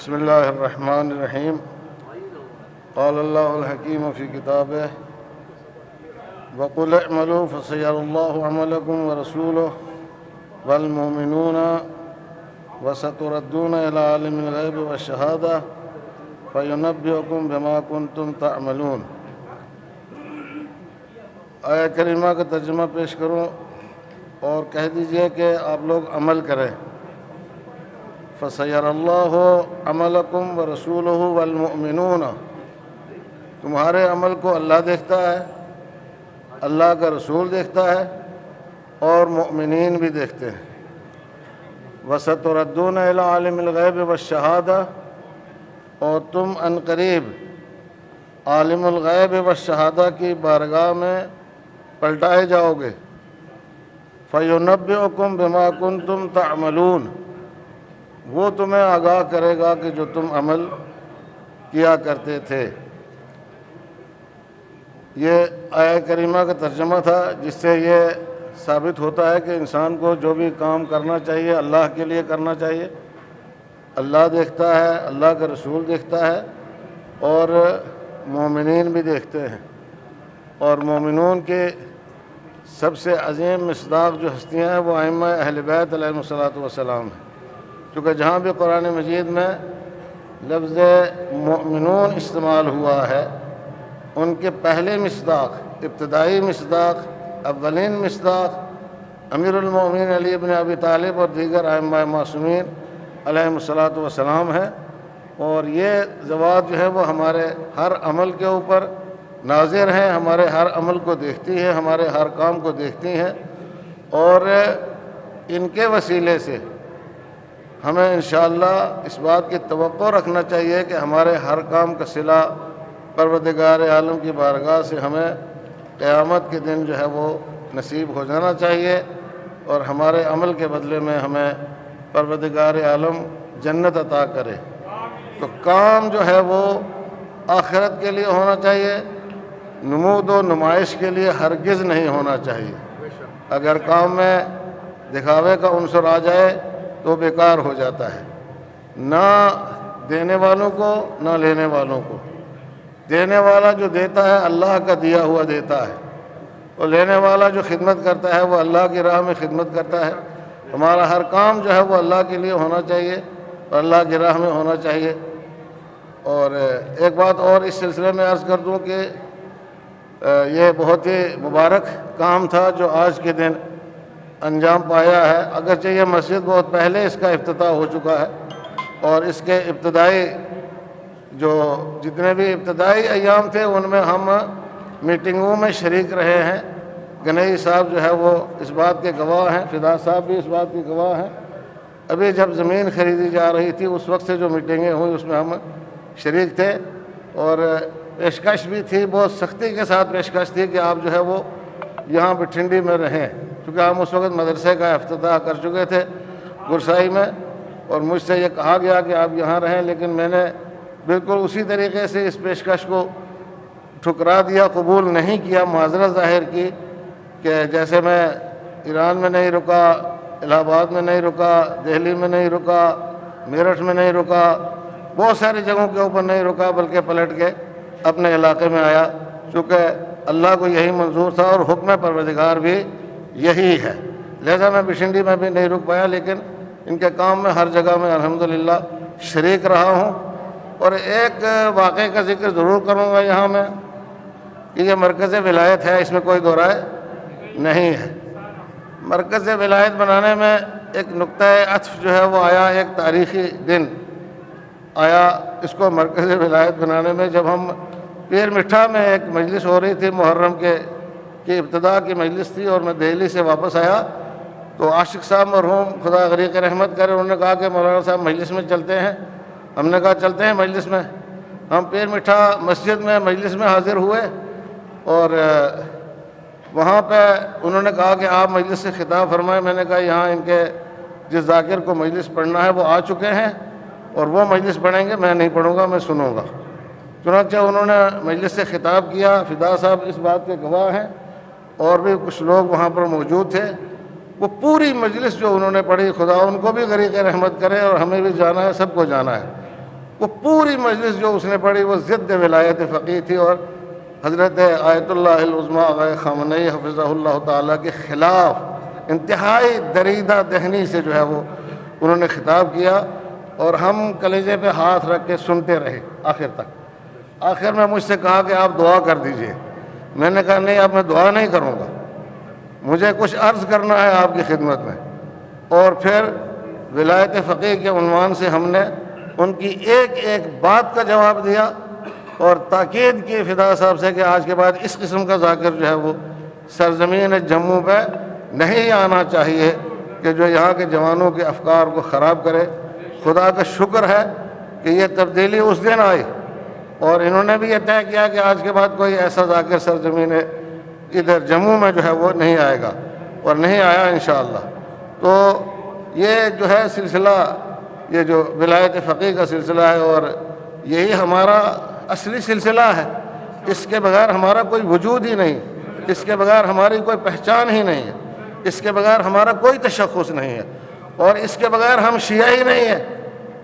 بسم الله الرحمن الرحيم. قال الله الحكيم في كتابه: وقل اعملوا فسيرى الله عملكم ورسوله والمؤمنون وستردون إلى عالم الغيب والشهادة فينبئكم بما كنتم تعملون. آیہ کریمہ کا ترجمہ پیش کروں اور کہہ دیجئے کہ آپ لوگ عمل کریں. فَسَيَرَى اللَّهُ عَمَلَكُمْ وَرَسُولُهُ وَالْمُؤْمِنُونَ. تمہارے عمل کو اللہ دیکھتا ہے، اللہ کا رسول دیکھتا ہے اور مؤمنین بھی دیکھتے ہیں. وَسَتُرَدُّونَ إِلَىٰ عَالِمِ الْغَيْبِ وَالشَّهَادَةِ، اور تم ان قریب عالم الغیب والشہادہ کی بارگاہ میں پلٹائے جاؤ گے. فَيُنَبِّئُكُم بِمَا كُنتُمْ تَعْمَلُونَ، وہ تمہیں آگاہ کرے گا کہ جو تم عمل کیا کرتے تھے. یہ آیہ کریمہ کا ترجمہ تھا، جس سے یہ ثابت ہوتا ہے کہ انسان کو جو بھی کام کرنا چاہیے اللہ کے لیے کرنا چاہیے. اللہ دیکھتا ہے، اللہ کا رسول دیکھتا ہے اور مومنین بھی دیکھتے ہیں. اور مومنون کے سب سے عظیم مصداق جو ہستیاں ہیں وہ ائمہ اہل بیت علیہم الصلاۃ والسلام ہیں. کیونکہ جہاں بھی قرآن مجید میں لفظ مؤمنون استعمال ہوا ہے، ان کے پہلے مصداق، ابتدائی مصداق، اولین مصداق امیر المؤمنین علی بن ابی طالب اور دیگر ائمہ معصومین علیہم الصلاۃ والسلام ہیں. اور یہ ذوات جو ہے وہ ہمارے ہر عمل کے اوپر ناظر ہیں، ہمارے ہر عمل کو دیکھتی ہیں، ہمارے ہر کام کو دیکھتی ہیں. اور ان کے وسیلے سے ہمیں انشاءاللہ اس بات کی توقع رکھنا چاہیے کہ ہمارے ہر کام کا صلہ پروردگار عالم کی بارگاہ سے ہمیں قیامت کے دن جو ہے وہ نصیب ہو جانا چاہیے، اور ہمارے عمل کے بدلے میں ہمیں پروردگار عالم جنت عطا کرے. تو کام جو ہے وہ آخرت کے لیے ہونا چاہیے، نمود و نمائش کے لیے ہرگز نہیں ہونا چاہیے. اگر کام میں دکھاوے کا عنصر آ جائے تو بیکار ہو جاتا ہے. نہ دینے والوں کو نہ لینے والوں کو. دینے والا جو دیتا ہے اللہ کا دیا ہوا دیتا ہے، اور لینے والا جو خدمت کرتا ہے وہ اللہ کی راہ میں خدمت کرتا ہے. ہمارا ہر کام جو ہے وہ اللہ کے لیے ہونا چاہیے اور اللہ کی راہ میں ہونا چاہیے. اور ایک بات اور اس سلسلے میں عرض کر دوں کہ یہ بہت ہی مبارک کام تھا جو آج کے دن انجام پایا ہے. اگرچہ یہ مسجد بہت پہلے اس کا افتتاح ہو چکا ہے، اور اس کے ابتدائی جو جتنے بھی ابتدائی ایام تھے ان میں ہم میٹنگوں میں شریک رہے ہیں. گنئی صاحب جو ہے وہ اس بات کے گواہ ہیں، فدا صاحب بھی اس بات کے گواہ ہیں. ابھی جب زمین خریدی جا رہی تھی اس وقت سے جو میٹنگیں ہوئی اس میں ہم شریک تھے، اور پیشکش بھی تھی، بہت سختی کے ساتھ پیشکش تھی کہ آپ جو ہے وہ یہاں بٹھنڈی میں رہیں، کیونکہ ہم اس وقت مدرسے کا افتتاح کر چکے تھے گرسائی میں. اور مجھ سے یہ کہا گیا کہ آپ یہاں رہیں، لیکن میں نے بالکل اسی طریقے سے اس پیشکش کو ٹھکرا دیا، قبول نہیں کیا. معذرت ظاہر کی کہ جیسے میں ایران میں نہیں رکا، الہ آباد میں نہیں رکا، دہلی میں نہیں رکا، میرٹھ میں نہیں رکا، بہت ساری جگہوں کے اوپر نہیں رکا، بلکہ پلٹ کے اپنے علاقے میں آیا، چونکہ اللہ کو یہی منظور تھا اور حکم پروردگار بھی یہی ہے. لہذا میں بشنڈی میں بھی نہیں رک پایا، لیکن ان کے کام میں ہر جگہ میں الحمدللہ شریک رہا ہوں. اور ایک واقعے کا ذکر ضرور کروں گا یہاں میں کہ یہ مرکز ولایت ہے، اس میں کوئی دو رائے نہیں ہے. مرکز ولایت بنانے میں ایک نقطہ عطف جو ہے وہ آیا، ایک تاریخی دن آیا اس کو مرکز ولایت بنانے میں، جب ہم پیر مٹھا میں ایک مجلس ہو رہی تھی، محرم کی ابتدا کی مجلس تھی، اور میں دہلی سے واپس آیا تو عاشق صاحب مرحوم خدا غریق رحمت کرے، انہوں نے کہا کہ مولانا صاحب مجلس میں چلتے ہیں. ہم نے کہا چلتے ہیں مجلس میں. ہم پیر مٹھا مسجد میں مجلس میں حاضر ہوئے، اور وہاں پہ انہوں نے کہا کہ آپ مجلس سے خطاب فرمائیں. میں نے کہا یہاں ان کے جس ذاکر کو مجلس پڑھنا ہے وہ آ چکے ہیں اور وہ مجلس پڑھیں گے، میں نہیں پڑھوں گا، میں سنوں گا. چنانچہ انہوں نے مجلس سے خطاب کیا. فدا صاحب اس بات کے گواہ ہیں، اور بھی کچھ لوگ وہاں پر موجود تھے. وہ پوری مجلس جو انہوں نے پڑھی، خدا ان کو بھی غریق رحمت کرے، اور ہمیں بھی جانا ہے، سب کو جانا ہے. وہ پوری مجلس جو اس نے پڑھی وہ ضد ولایت فقیہ تھی، اور حضرت آیت اللہ العظمیٰ آغا خامنئی حفظہ اللہ تعالیٰ کے خلاف انتہائی دریدہ دہنی سے جو ہے وہ انہوں نے خطاب کیا، اور ہم کلیجے پہ ہاتھ رکھ کے سنتے رہے آخر تک۔ آخر میں مجھ سے کہا کہ آپ دعا کر دیجئے۔ میں نے کہا نہیں، اب میں دعا نہیں کروں گا، مجھے کچھ عرض کرنا ہے آپ کی خدمت میں۔ اور پھر ولایت فقیہ کے عنوان سے ہم نے ان کی ایک ایک بات کا جواب دیا، اور تاکید کی فدا صاحب سے کہ آج کے بعد اس قسم کا ذاکر جو ہے وہ سرزمین جموں پہ نہیں آنا چاہیے کہ جو یہاں کے جوانوں کے افکار کو خراب کرے۔ خدا کا شکر ہے کہ یہ تبدیلی اس دن آئی، اور انہوں نے بھی یہ طے کیا کہ آج کے بعد کوئی ایسا ذاکر سرزمین ادھر جموں میں جو ہے وہ نہیں آئے گا، اور نہیں آیا انشاءاللہ۔ تو یہ جو ہے سلسلہ، یہ جو ولایت فقیہ کا سلسلہ ہے، اور یہی ہمارا اصلی سلسلہ ہے۔ اس کے بغیر ہمارا کوئی وجود ہی نہیں، اس کے بغیر ہماری کوئی پہچان ہی نہیں ہے، اس کے بغیر ہمارا کوئی تشخص نہیں ہے، اور اس کے بغیر ہم شیعہ ہی نہیں ہیں۔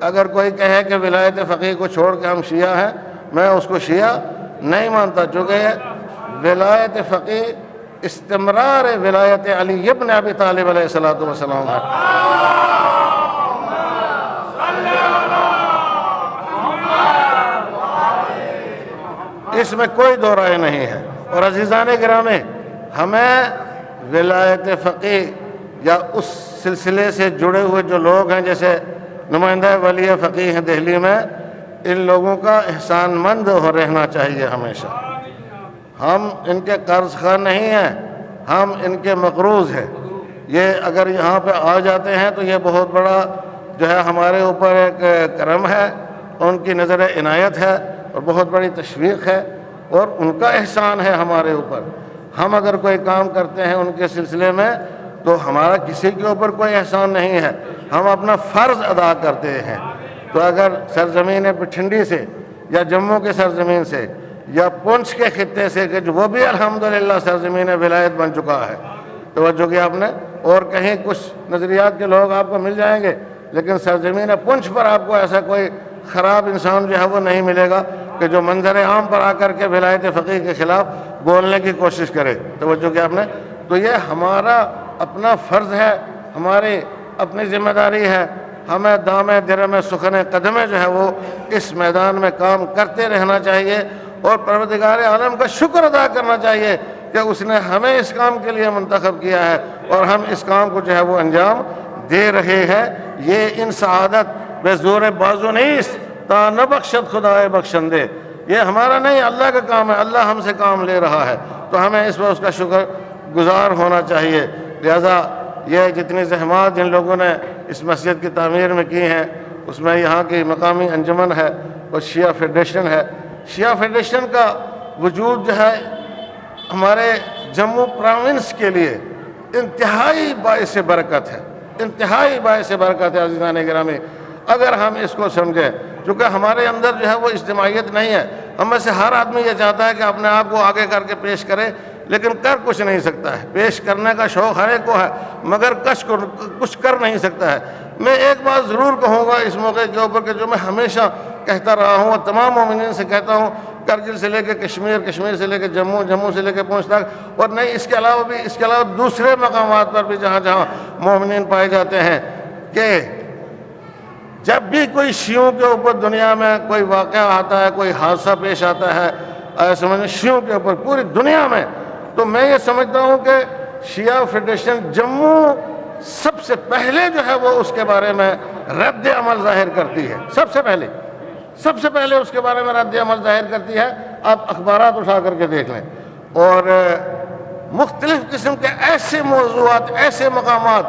اگر کوئی کہے کہ ولایت فقیہ کو چھوڑ کے ہم شیعہ ہیں، میں اس کو شیعہ نہیں مانتا، چونکہ ولایت فقیہ استمرار ولایت علی ابن ابی طالب علیہ السلام ہے۔ اس میں کوئی دو رائے نہیں ہے۔ اور عزیزان گرامی، ہمیں ولایت فقیہ یا اس سلسلے سے جڑے ہوئے جو لوگ ہیں، جیسے نمائندہ ولی فقیہ ہیں دہلی میں، ان لوگوں کا احسان مند رہنا چاہیے ہمیشہ۔ ہم ان کے قرض خواہ نہیں ہیں، ہم ان کے مقروض ہیں۔ یہ اگر یہاں پہ آ جاتے ہیں تو یہ بہت بڑا جو ہے ہمارے اوپر ایک کرم ہے، ان کی نظر عنایت ہے، اور بہت بڑی تشویق ہے، اور ان کا احسان ہے ہمارے اوپر۔ ہم اگر کوئی کام کرتے ہیں ان کے سلسلے میں تو ہمارا کسی کے اوپر کوئی احسان نہیں ہے، ہم اپنا فرض ادا کرتے ہیں۔ تو اگر سرزمین بٹھنڈی سے یا جموں کے سرزمین سے یا پونچھ کے خطے سے، کہ وہ بھی الحمدللہ سرزمین ولایت بن چکا ہے، توجہ کیا آپ نے، اور کہیں کچھ نظریات کے لوگ آپ کو مل جائیں گے، لیکن سرزمین پونچھ پر آپ کو ایسا کوئی خراب انسان جو ہے وہ نہیں ملے گا کہ جو منظر عام پر آ کر کے ولایت فقیہ کے خلاف بولنے کی کوشش کرے۔ توجہ کیا آپ نے، تو یہ ہمارا اپنا فرض ہے، ہماری اپنی ذمہ داری ہے۔ ہمیں دامِ درم سخن قدم جو ہے وہ اس میدان میں کام کرتے رہنا چاہیے، اور پروردگار عالم کا شکر ادا کرنا چاہیے کہ اس نے ہمیں اس کام کے لیے منتخب کیا ہے، اور ہم اس کام کو جو ہے وہ انجام دے رہے ہیں۔ یہ ان سعادت بے زور بازو نہیں تا نہ بخشت خدائے بخشندے، یہ ہمارا نہیں، اللہ کا کام ہے، اللہ ہم سے کام لے رہا ہے، تو ہمیں اس پر اس کا شکر گزار ہونا چاہیے۔ لہذا یہ جتنی زحمات جن لوگوں نے اس مسجد کی تعمیر میں کی ہیں، اس میں یہاں کی مقامی انجمن ہے اور شیعہ فیڈریشن ہے۔ شیعہ فیڈریشن کا وجود جو ہے ہمارے جموں پروونس کے لیے انتہائی باعث برکت ہے، انتہائی باعث برکت ہے عزیزان گرامی، اگر ہم اس کو سمجھیں۔ چونکہ ہمارے اندر جو ہے وہ اجتماعیت نہیں ہے، ہم میں سے ہر آدمی یہ چاہتا ہے کہ اپنے آپ کو آگے کر کے پیش کرے، لیکن کر کچھ نہیں سکتا ہے۔ پیش کرنے کا شوق ہر ایک کو ہے، مگر کچھ کر نہیں سکتا ہے۔ میں ایک بات ضرور کہوں گا اس موقع کے اوپر، کہ جو میں ہمیشہ کہتا رہا ہوں اور تمام مومنین سے کہتا ہوں، کرگل سے لے کے کشمیر، کشمیر سے لے کے جموں، جموں سے لے کے پونچھ تک، اور نہیں اس کے علاوہ دوسرے مقامات پر بھی جہاں جہاں مومنین پائے جاتے ہیں، کہ جب بھی کوئی شیعوں کے اوپر دنیا میں کوئی واقعہ آتا ہے، کوئی حادثہ پیش آتا ہے سمجھیں شیعوں کے اوپر پوری دنیا میں، تو میں یہ سمجھتا ہوں کہ شیعہ فیڈریشن جموں سب سے پہلے جو ہے وہ اس کے بارے میں رد عمل ظاہر کرتی ہے، سب سے پہلے اس کے بارے میں رد عمل ظاہر کرتی ہے۔ آپ اخبارات اٹھا کر کے دیکھ لیں، اور مختلف قسم کے ایسے موضوعات، ایسے مقامات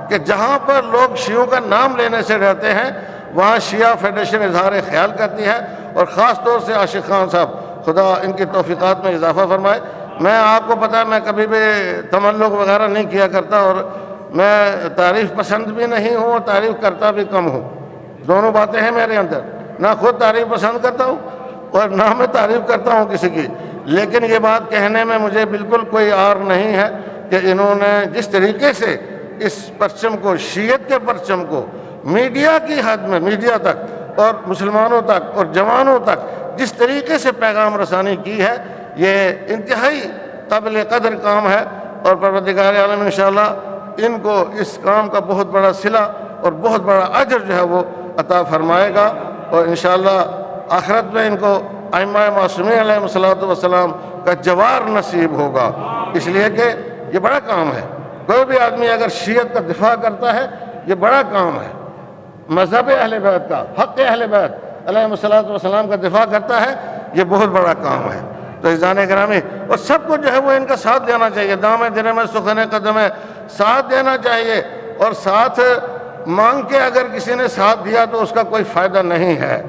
کہ جہاں پر لوگ شیعوں کا نام لینے سے ڈرتے ہیں، وہاں شیعہ فیڈریشن اظہار خیال کرتی ہے، اور خاص طور سے عاشق خان صاحب، خدا ان کی توفیقات میں اضافہ فرمائے۔ میں آپ کو پتہ ہے میں کبھی بھی تملق وغیرہ نہیں کیا کرتا، اور میں تعریف پسند بھی نہیں ہوں اور تعریف کرتا بھی کم ہوں، دونوں باتیں ہیں میرے اندر، نہ خود تعریف پسند کرتا ہوں اور نہ میں تعریف کرتا ہوں کسی کی، لیکن یہ بات کہنے میں مجھے بالکل کوئی عار نہیں ہے کہ انہوں نے جس طریقے سے اس پرچم کو، شیعت کے پرچم کو، میڈیا کی حد میں، میڈیا تک اور مسلمانوں تک اور جوانوں تک جس طریقے سے پیغام رسانی کی ہے، یہ انتہائی قابل قدر کام ہے، اور پروردگار عالم انشاءاللہ ان کو اس کام کا بہت بڑا صلہ اور بہت بڑا اجر جو ہے وہ عطا فرمائے گا، اور انشاءاللہ آخرت میں ان کو ائمہ معصومین علیہ السلام کا جوار نصیب ہوگا، اس لیے کہ یہ بڑا کام ہے۔ کوئی بھی آدمی اگر شیعت کا دفاع کرتا ہے، یہ بڑا کام ہے، مذہب اہل بیت کا، حق اہل بیت علیہ السلام کا دفاع کرتا ہے، یہ بہت بڑا کام ہے۔ تو عزیزان گرامی، اور سب کو جو ہے وہ ان کا ساتھ دینا چاہیے، دام دن میں سخن قدم ہے، ساتھ دینا چاہیے، اور ساتھ مانگ کے اگر کسی نے ساتھ دیا تو اس کا کوئی فائدہ نہیں ہے،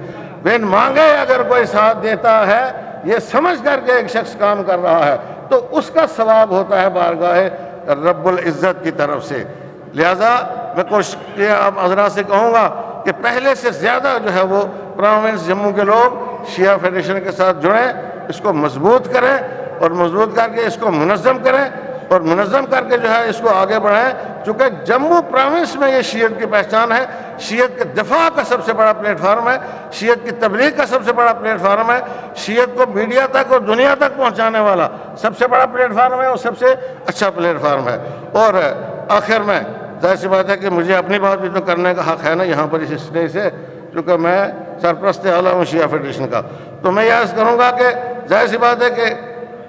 بن مانگے اگر کوئی ساتھ دیتا ہے، یہ سمجھ کر کے ایک شخص کام کر رہا ہے تو اس کا ثواب ہوتا ہے بارگاہ رب العزت کی طرف سے۔ لہذا میں کوشش یہ آپ حضرات سے کہوں گا کہ پہلے سے زیادہ جو ہے وہ پروونس جموں کے لوگ شیعہ فیڈریشن کے ساتھ جڑیں، اس کو مضبوط کریں، اور مضبوط کر کے اس کو منظم کریں، اور منظم کر کے جو ہے اس کو آگے بڑھائیں، چونکہ جموں پروونس میں یہ شیعت کی پہچان ہے، شیعت کے دفاع کا سب سے بڑا پلیٹ فارم ہے، شیعت کی تبلیغ کا سب سے بڑا پلیٹ فارم ہے، شیعت کو میڈیا تک اور دنیا تک پہنچانے والا سب سے بڑا پلیٹ فارم ہے، اور سب سے اچھا پلیٹ فارم ہے۔ اور آخر میں ظاہر سی بات ہے کہ مجھے اپنی بات بھی تو کرنے کا حق ہے نا یہاں پر اس اسٹیج سے، کیونکہ میں سرپرست اعلیٰ ہوں شیعہ فیڈریشن کا، تو میں یہ عرض کروں گا کہ ظاہر سی بات ہے کہ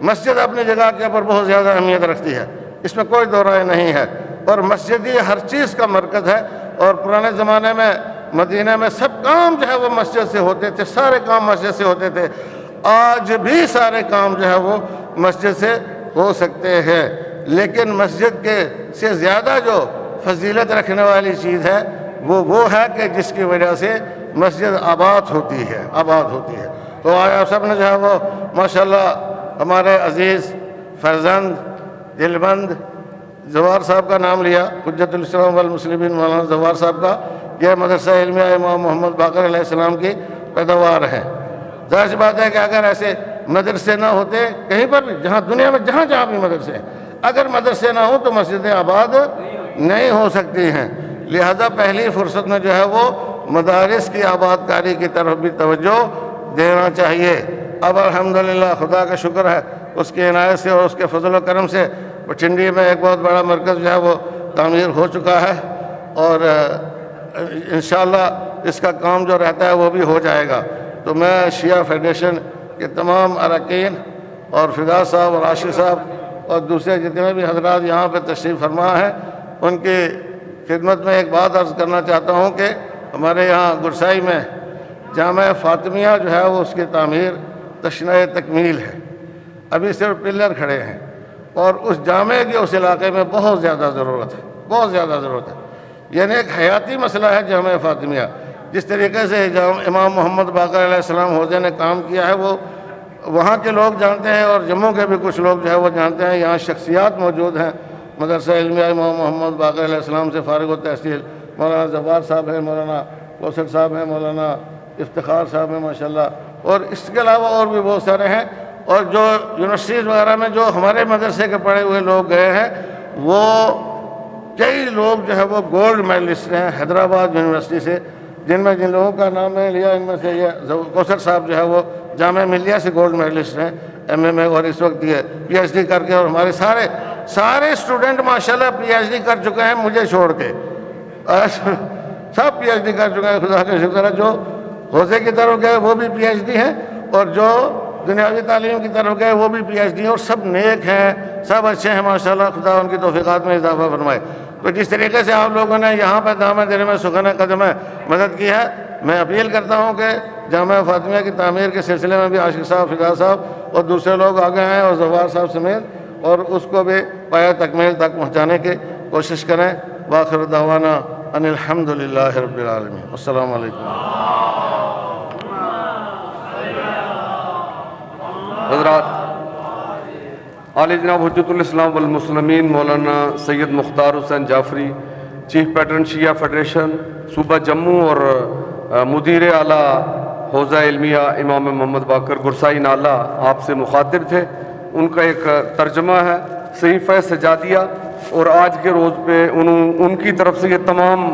مسجد اپنی جگہ کے اوپر بہت زیادہ اہمیت رکھتی ہے، اس میں کوئی دو رائے نہیں ہے، اور مسجد ہی ہر چیز کا مرکز ہے، اور پرانے زمانے میں مدینہ میں سب کام جو ہے وہ مسجد سے ہوتے تھے، سارے کام مسجد سے ہوتے تھے، آج بھی سارے کام جو ہے وہ مسجد سے ہو سکتے ہیں، لیکن مسجد کے سے زیادہ جو فضیلت رکھنے والی چیز ہے وہ ہے کہ جس کی وجہ سے مسجد آباد ہوتی ہے، آباد ہوتی ہے۔ تو آج آپ سب نے جو ہے وہ ماشاءاللہ ہمارے عزیز فرزند دلبند زوار صاحب کا نام لیا، حجت الاسلام والمسلمین مولانا زوار صاحب کا، یہ مدرسہ علمیہ امام محمد باقر علیہ السلام کی پیداوار ہے۔ ظاہر سی بات ہے کہ اگر ایسے مدرسے نہ ہوتے کہیں پر بھی، جہاں دنیا میں جہاں بھی مدرسے ہیں، اگر مدرسے نہ ہوں تو مسجدیں آباد نہیں ہو سکتی ہیں، لہذا پہلی فرصت میں جو ہے وہ مدارس کی آباد کاری کی طرف بھی توجہ دینا چاہیے۔ اب الحمدللہ خدا کا شکر ہے، اس کی عنایت سے اور اس کے فضل و کرم سے بٹھنڈی میں ایک بہت بڑا مرکز جو ہے وہ تعمیر ہو چکا ہے، اور انشاءاللہ اس کا کام جو رہتا ہے وہ بھی ہو جائے گا۔ تو میں شیعہ فیڈریشن کے تمام اراکین اور فدا صاحب اور عاشق صاحب اور دوسرے جتنے بھی حضرات یہاں پہ تشریف فرما ہیں، ان کی خدمت میں ایک بات عرض کرنا چاہتا ہوں کہ ہمارے یہاں گرسائی میں جامع فاطمیہ جو ہے وہ اس کی تعمیر تشنہ تکمیل ہے، ابھی صرف پلر کھڑے ہیں، اور اس جامع کی اس علاقے میں بہت زیادہ ضرورت ہے، بہت زیادہ ضرورت ہے، یعنی ایک حیاتی مسئلہ ہے جامع فاطمیہ۔ جس طریقے سے امام محمد باقر علیہ السلام حوزے نے کام کیا ہے وہ وہاں کے لوگ جانتے ہیں، اور جموں کے بھی کچھ لوگ جو ہے وہ جانتے ہیں، یہاں شخصیات موجود ہیں، مدرسہ علمیہ امام محمد باقر علیہ السلام سے فارغ التحصیل مولانا زوار صاحب ہیں، مولانا کوثر صاحب ہیں، مولانا افتخار صاحب ہیں ماشاءاللہ، اور اس کے علاوہ اور بھی بہت سارے ہیں، اور جو یونیورسٹیز وغیرہ میں جو ہمارے مدرسے کے پڑھے ہوئے لوگ گئے ہیں، وہ کئی لوگ جو ہے وہ گولڈ میڈلسٹ ہیں حیدرآباد یونیورسٹی سے، جن لوگوں کا نام میں لیا، ان میں سے یہ کوثر صاحب جو ہے وہ جامعہ ملیہ سے گولڈ میڈلسٹ ہیں ایم اے میں، اور اس وقت یہ پی ایچ ڈی کر کے، اور ہمارے سارے اسٹوڈنٹ ماشاءاللہ پی ایچ ڈی کر چکے ہیں مجھے چھوڑ کے، سب پی ایچ ڈی کر چکے ہیں، خدا کا شکر ہے۔ جو حوزے کی طرف گئے وہ بھی پی ایچ ڈی ہیں، اور جو دنیاوی تعلیم کی طرف گئے وہ بھی پی ایچ ڈی ہیں، اور سب نیک ہیں، سب اچھے ہیں ماشاءاللہ، خدا ان کی توفیقات میں اضافہ فرمائے۔ تو جس طریقے سے آپ لوگوں نے یہاں پہ دامِ دل میں سخن قدم مدد کی ہے، میں اپیل کرتا ہوں کہ جامعہ فاطمیہ کی تعمیر کے سلسلے میں بھی عاشق صاحب، فدا صاحب اور دوسرے لوگ آگے ہیں، اور زوار صاحب سمیت، اور اس کو بھی پایہ تکمیل تک پہنچانے کی کوشش کریں۔ وآخر دعوانا ان الحمدللہ رب العالمین۔ السلام علیکم۔ حضرات، عالی جناب حجت الاسلام والمسلمین مولانا سید مختار حسین جعفری، چیف پیٹرن شیعہ فیڈریشن صوبہ جموں اور مدیر اعلیٰ حوزہ علمیہ امام محمد باقر گرسائی نالہ آپ سے مخاطب تھے، ان کا ایک ترجمہ ہے صحیفہ سجادیہ، اور آج کے روز پہ ان کی طرف سے یہ تمام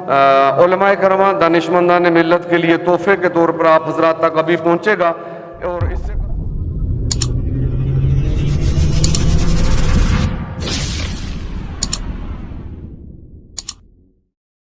علماء کرام دانشمندان ملت کے لیے تحفے کے طور پر آپ حضرات تک ابھی پہنچے گا.